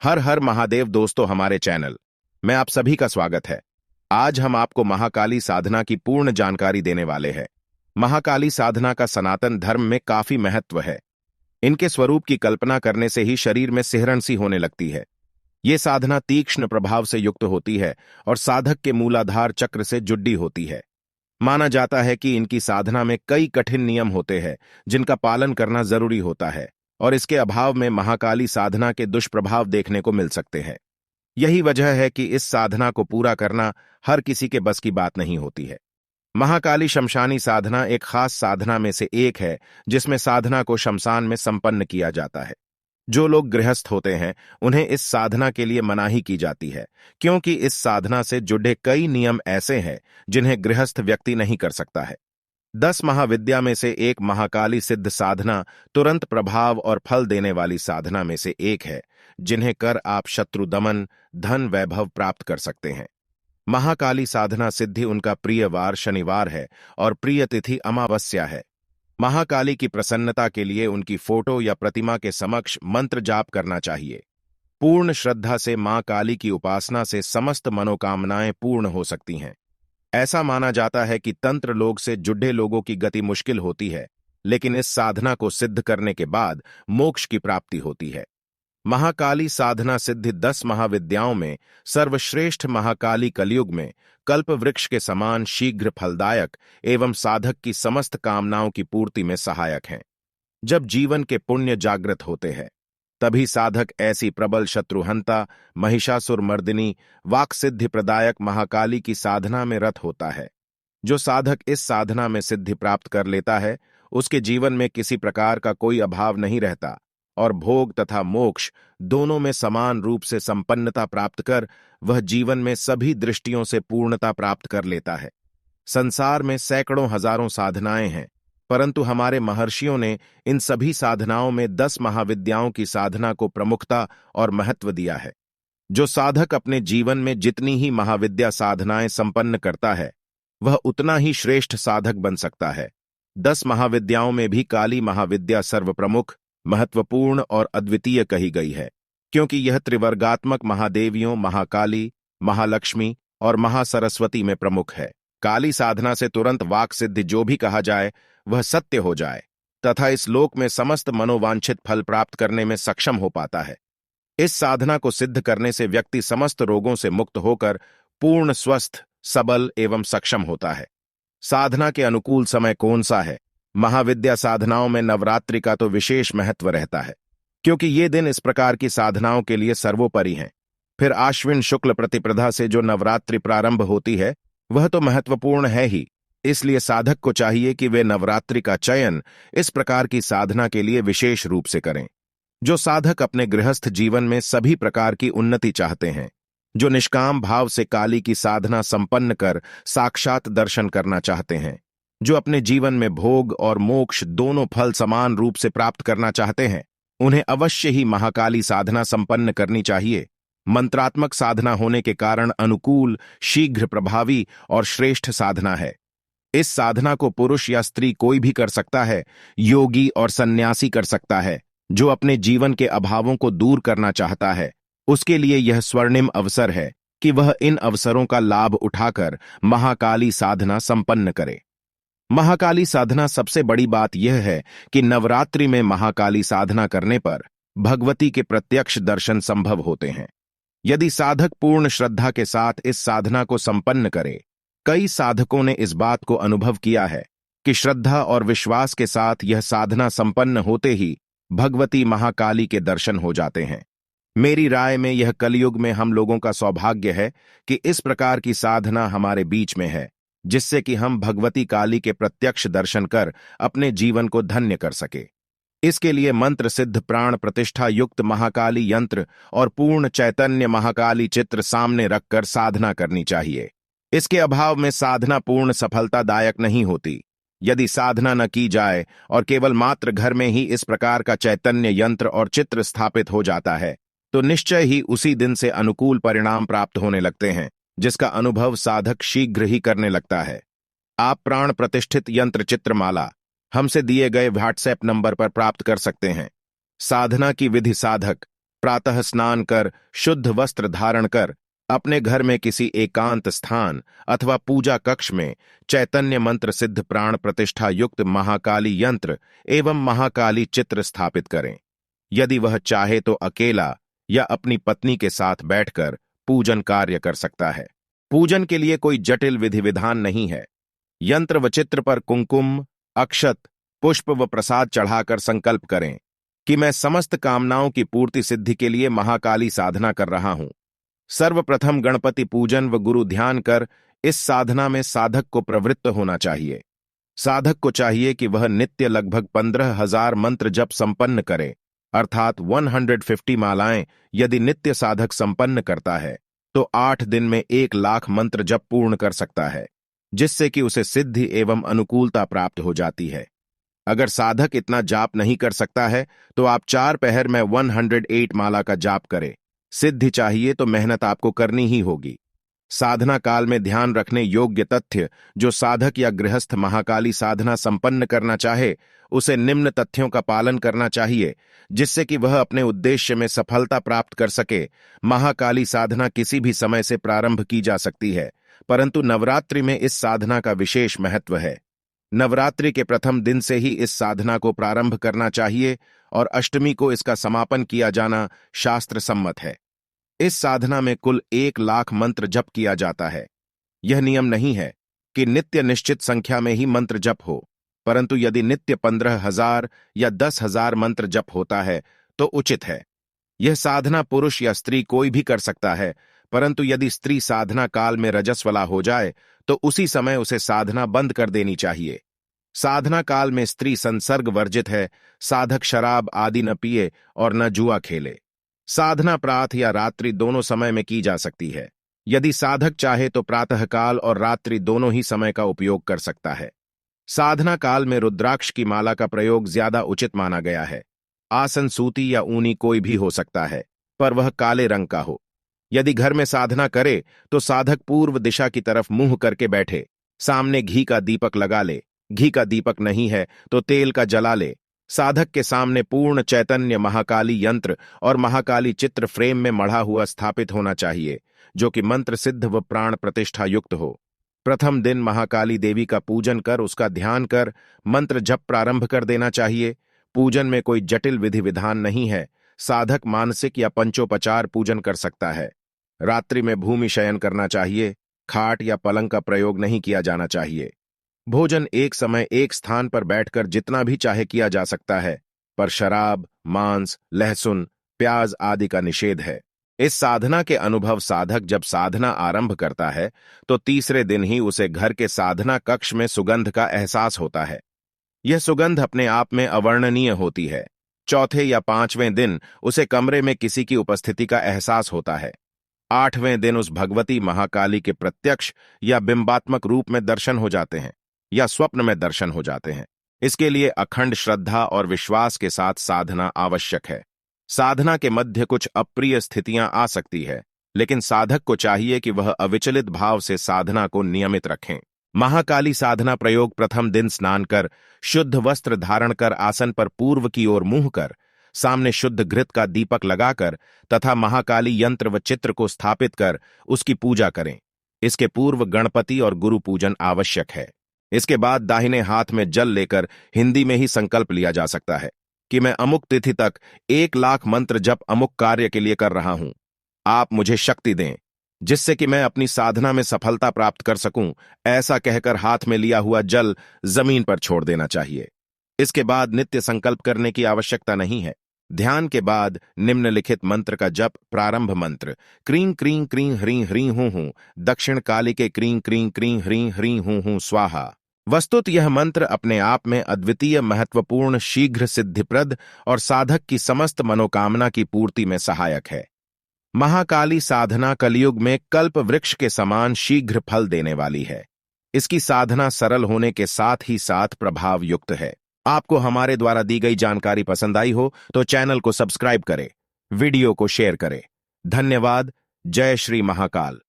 हर हर महादेव दोस्तों, हमारे चैनल में आप सभी का स्वागत है। आज हम आपको महाकाली साधना की पूर्ण जानकारी देने वाले हैं। महाकाली साधना का सनातन धर्म में काफी महत्व है। इनके स्वरूप की कल्पना करने से ही शरीर में सिहरण सी होने लगती है। ये साधना तीक्ष्ण प्रभाव से युक्त होती है और साधक के मूलाधार चक्र से जुड़ी होती है। माना जाता है कि इनकी साधना में कई कठिन नियम होते हैं जिनका पालन करना जरूरी होता है, और इसके अभाव में महाकाली साधना के दुष्प्रभाव देखने को मिल सकते हैं। यही वजह है कि इस साधना को पूरा करना हर किसी के बस की बात नहीं होती है। महाकाली शमशानी साधना एक खास साधना में से एक है जिसमें साधना को शमशान में संपन्न किया जाता है। जो लोग गृहस्थ होते हैं उन्हें इस साधना के लिए मनाही की जाती है, क्योंकि इस साधना से जुड़े कई नियम ऐसे हैं जिन्हें गृहस्थ व्यक्ति नहीं कर सकता है। 10 महाविद्या में से एक महाकाली सिद्ध साधना तुरंत प्रभाव और फल देने वाली साधना में से एक है, जिन्हें कर आप शत्रु दमन, धन वैभव प्राप्त कर सकते हैं। महाकाली साधना सिद्धि उनका प्रिय वार शनिवार है और प्रिय तिथि अमावस्या है। महाकाली की प्रसन्नता के लिए उनकी फोटो या प्रतिमा के समक्ष मंत्र जाप करना चाहिए। पूर्ण श्रद्धा से मां काली की उपासना से समस्त मनोकामनाएं पूर्ण हो सकती हैं। ऐसा माना जाता है कि तंत्र लोग से जुड़े लोगों की गति मुश्किल होती है, लेकिन इस साधना को सिद्ध करने के बाद मोक्ष की प्राप्ति होती है। महाकाली साधना सिद्धि 10 महाविद्याओं में सर्वश्रेष्ठ महाकाली कलयुग में कल्प वृक्ष के समान शीघ्र फलदायक एवं साधक की समस्त कामनाओं की पूर्ति में सहायक हैं। जब जीवन के पुण्य जागृत होते हैं तभी साधक ऐसी प्रबल शत्रुहंता, महिषासुर मर्दिनी, वाक सिद्धि प्रदायक महाकाली की साधना में रत होता है। जो साधक इस साधना में सिद्धि प्राप्त कर लेता है उसके जीवन में किसी प्रकार का कोई अभाव नहीं रहता और भोग तथा मोक्ष दोनों में समान रूप से संपन्नता प्राप्त कर वह जीवन में सभी दृष्टियों से पूर्णता प्राप्त कर लेता है। संसार में सैकड़ों हजारों साधनाएं हैं, परंतु हमारे महर्षियों ने इन सभी साधनाओं में 10 महाविद्याओं की साधना को प्रमुखता और महत्व दिया है। जो साधक अपने जीवन में जितनी ही महाविद्या साधनाएं संपन्न करता है वह उतना ही श्रेष्ठ साधक बन सकता है। 10 महाविद्याओं में भी काली महाविद्या सर्वप्रमुख, महत्वपूर्ण और अद्वितीय कही गई है, क्योंकि यह त्रिवर्गात्मक महादेवियों महाकाली, महालक्ष्मी और महासरस्वती में प्रमुख है। काली साधना से तुरंत वाक सिद्धि जो भी कहा जाए वह सत्य हो जाए तथा इस लोक में समस्त मनोवांछित फल प्राप्त करने में सक्षम हो पाता है। इस साधना को सिद्ध करने से व्यक्ति समस्त रोगों से मुक्त होकर पूर्ण स्वस्थ, सबल एवं सक्षम होता है। साधना के अनुकूल समय कौन सा है? महाविद्या साधनाओं में नवरात्रि का तो विशेष महत्व रहता है, क्योंकि ये दिन इस प्रकार की साधनाओं के लिए सर्वोपरि हैं। फिर आश्विन शुक्ल प्रतिपदा से जो नवरात्रि प्रारंभ होती है वह तो महत्वपूर्ण है ही, इसलिए साधक को चाहिए कि वे नवरात्रि का चयन इस प्रकार की साधना के लिए विशेष रूप से करें। जो साधक अपने गृहस्थ जीवन में सभी प्रकार की उन्नति चाहते हैं, जो निष्काम भाव से काली की साधना संपन्न कर साक्षात दर्शन करना चाहते हैं, जो अपने जीवन में भोग और मोक्ष दोनों फल समान रूप से प्राप्त करना चाहते हैं, उन्हें अवश्य ही महाकाली साधना संपन्न करनी चाहिए। मंत्रात्मक साधना होने के कारण अनुकूल, शीघ्र प्रभावी और श्रेष्ठ साधना है। इस साधना को पुरुष या स्त्री कोई भी कर सकता है, योगी और सन्यासी कर सकता है। जो अपने जीवन के अभावों को दूर करना चाहता है उसके लिए यह स्वर्णिम अवसर है कि वह इन अवसरों का लाभ उठाकर महाकाली साधना संपन्न करे। महाकाली साधना सबसे बड़ी बात यह है कि नवरात्रि में महाकाली साधना करने पर भगवती के प्रत्यक्ष दर्शन संभव होते हैं। यदि साधक पूर्ण श्रद्धा के साथ इस साधना को संपन्न करे, कई साधकों ने इस बात को अनुभव किया है कि श्रद्धा और विश्वास के साथ यह साधना संपन्न होते ही भगवती महाकाली के दर्शन हो जाते हैं। मेरी राय में यह कलयुग में हम लोगों का सौभाग्य है कि इस प्रकार की साधना हमारे बीच में है, जिससे कि हम भगवती काली के प्रत्यक्ष दर्शन कर अपने जीवन को धन्य कर सके। इसके लिए मंत्र सिद्ध प्राण प्रतिष्ठा युक्त महाकाली यंत्र और पूर्ण चैतन्य महाकाली चित्र सामने रखकर साधना करनी चाहिए। इसके अभाव में साधना पूर्ण सफलतादायक नहीं होती। यदि साधना न की जाए और केवल मात्र घर में ही इस प्रकार का चैतन्य यंत्र और चित्र स्थापित हो जाता है तो निश्चय ही उसी दिन से अनुकूल परिणाम प्राप्त होने लगते हैं, जिसका अनुभव साधक शीघ्र ही करने लगता है। आप प्राण प्रतिष्ठित यंत्र चित्रमाला हमसे दिए गए व्हाट्सएप नंबर पर प्राप्त कर सकते हैं। साधना की विधि। साधक प्रातः स्नान कर शुद्ध वस्त्र धारण कर अपने घर में किसी एकांत स्थान अथवा पूजा कक्ष में चैतन्य मंत्र सिद्ध प्राण प्रतिष्ठा युक्त महाकाली यंत्र एवं महाकाली चित्र स्थापित करें। यदि वह चाहे तो अकेला या अपनी पत्नी के साथ बैठकर पूजन कार्य कर सकता है। पूजन के लिए कोई जटिल विधि विधान नहीं है। यंत्र व चित्र पर कुंकुम, अक्षत, पुष्प व प्रसाद चढ़ाकर संकल्प करें कि मैं समस्त कामनाओं की पूर्ति सिद्धि के लिए महाकाली साधना कर रहा हूं। सर्वप्रथम गणपति पूजन व गुरु ध्यान कर इस साधना में साधक को प्रवृत्त होना चाहिए। साधक को चाहिए कि वह नित्य लगभग 15,000 मंत्र जप संपन्न करे, अर्थात 150 मालाएं यदि नित्य साधक संपन्न करता है तो 8 दिन में 1 लाख मंत्र जप पूर्ण कर सकता है, जिससे कि उसे सिद्धि एवं अनुकूलता प्राप्त हो जाती है। अगर साधक इतना जाप नहीं कर सकता है तो आप 4 पहर में 108 माला का जाप करें। सिद्धि चाहिए तो मेहनत आपको करनी ही होगी। साधना काल में ध्यान रखने योग्य तथ्य जो साधक या गृहस्थ महाकाली साधना संपन्न करना चाहे उसे निम्न तथ्यों का पालन करना चाहिए, जिससे कि वह अपने उद्देश्य में सफलता प्राप्त कर सके। महाकाली साधना किसी भी समय से प्रारंभ की जा सकती है, परंतु नवरात्रि में इस साधना का विशेष महत्व है। नवरात्रि के प्रथम दिन से ही इस साधना को प्रारंभ करना चाहिए और अष्टमी को इसका समापन किया जाना शास्त्र सम्मत है। इस साधना में कुल 1 लाख मंत्र जप किया जाता है। यह नियम नहीं है कि नित्य निश्चित संख्या में ही मंत्र जप हो, परंतु यदि नित्य 15,000 या 10,000 मंत्र जप होता है तो उचित है। यह साधना पुरुष या स्त्री कोई भी कर सकता है, परंतु यदि स्त्री साधना काल में रजस्वला हो जाए तो उसी समय उसे साधना बंद कर देनी चाहिए। साधना काल में स्त्री संसर्ग वर्जित है। साधक शराब आदि न पिए और न जुआ खेले। साधना प्रातः या रात्रि दोनों समय में की जा सकती है। यदि साधक चाहे तो प्रातःकाल और रात्रि दोनों ही समय का उपयोग कर सकता है। साधना काल में रुद्राक्ष की माला का प्रयोग ज्यादा उचित माना गया है। आसन सूती या ऊनी कोई भी हो सकता है, पर वह काले रंग का हो। यदि घर में साधना करे तो साधक पूर्व दिशा की तरफ मुंह करके बैठे, सामने घी का दीपक लगा ले। घी का दीपक नहीं है तो तेल का जला ले। साधक के सामने पूर्ण चैतन्य महाकाली यंत्र और महाकाली चित्र फ्रेम में मढ़ा हुआ स्थापित होना चाहिए, जो कि मंत्र सिद्ध व प्राण प्रतिष्ठा युक्त हो। प्रथम दिन महाकाली देवी का पूजन कर उसका ध्यान कर मंत्र जप प्रारंभ कर देना चाहिए। पूजन में कोई जटिल विधि विधान नहीं है। साधक मानसिक या पंचोपचार पूजन कर सकता है। रात्रि में भूमि शयन करना चाहिए। खाट या पलंग का प्रयोग नहीं किया जाना चाहिए। भोजन एक समय एक स्थान पर बैठकर जितना भी चाहे किया जा सकता है, पर शराब, मांस, लहसुन, प्याज आदि का निषेध है। इस साधना के अनुभव साधक जब साधना आरंभ करता है तो तीसरे दिन ही उसे घर के साधना कक्ष में सुगंध का एहसास होता है। यह सुगंध अपने आप में अवर्णनीय होती है। चौथे या 5वें दिन उसे कमरे में किसी की उपस्थिति का एहसास होता है। 8वें दिन उस भगवती महाकाली के प्रत्यक्ष या बिंबात्मक रूप में दर्शन हो जाते हैं या स्वप्न में दर्शन हो जाते हैं। इसके लिए अखंड श्रद्धा और विश्वास के साथ साधना आवश्यक है। साधना के मध्य कुछ अप्रिय स्थितियां आ सकती है, लेकिन साधक को चाहिए कि वह अविचलित भाव से साधना को नियमित रखें। महाकाली साधना प्रयोग प्रथम दिन स्नान कर शुद्ध वस्त्र धारण कर आसन पर पूर्व की ओर मुंह कर सामने शुद्ध घृत का दीपक लगाकर तथा महाकाली यंत्र व चित्र को स्थापित कर उसकी पूजा करें। इसके पूर्व गणपति और गुरु पूजन आवश्यक है। इसके बाद दाहिने हाथ में जल लेकर हिंदी में ही संकल्प लिया जा सकता है कि मैं अमुक तिथि तक 1 लाख मंत्र जप अमुक कार्य के लिए कर रहा हूं। आप मुझे शक्ति दें जिससे कि मैं अपनी साधना में सफलता प्राप्त कर सकूं। ऐसा कहकर हाथ में लिया हुआ जल जमीन पर छोड़ देना चाहिए। इसके बाद नित्य संकल्प करने की आवश्यकता नहीं है। ध्यान के बाद निम्नलिखित मंत्र का जप प्रारंभ मंत्र क्रीं क्रीं क्रीं ह्रीं ह्रीं हूं हूं दक्षिण काली के क्रीं क्रीं क्रीं ह्रीं ह्रीं हूं हूं स्वाहा। वस्तुत यह मंत्र अपने आप में अद्वितीय, महत्वपूर्ण, शीघ्र सिद्धिप्रद और साधक की समस्त मनोकामना की पूर्ति में सहायक है। महाकाली साधना कलयुग में कल्प वृक्ष के समान शीघ्र फल देने वाली है। इसकी साधना सरल होने के साथ ही साथ प्रभाव युक्त है। आपको हमारे द्वारा दी गई जानकारी पसंद आई हो तो चैनल को सब्सक्राइब करें, वीडियो को शेयर करें। धन्यवाद। जय श्री महाकाल।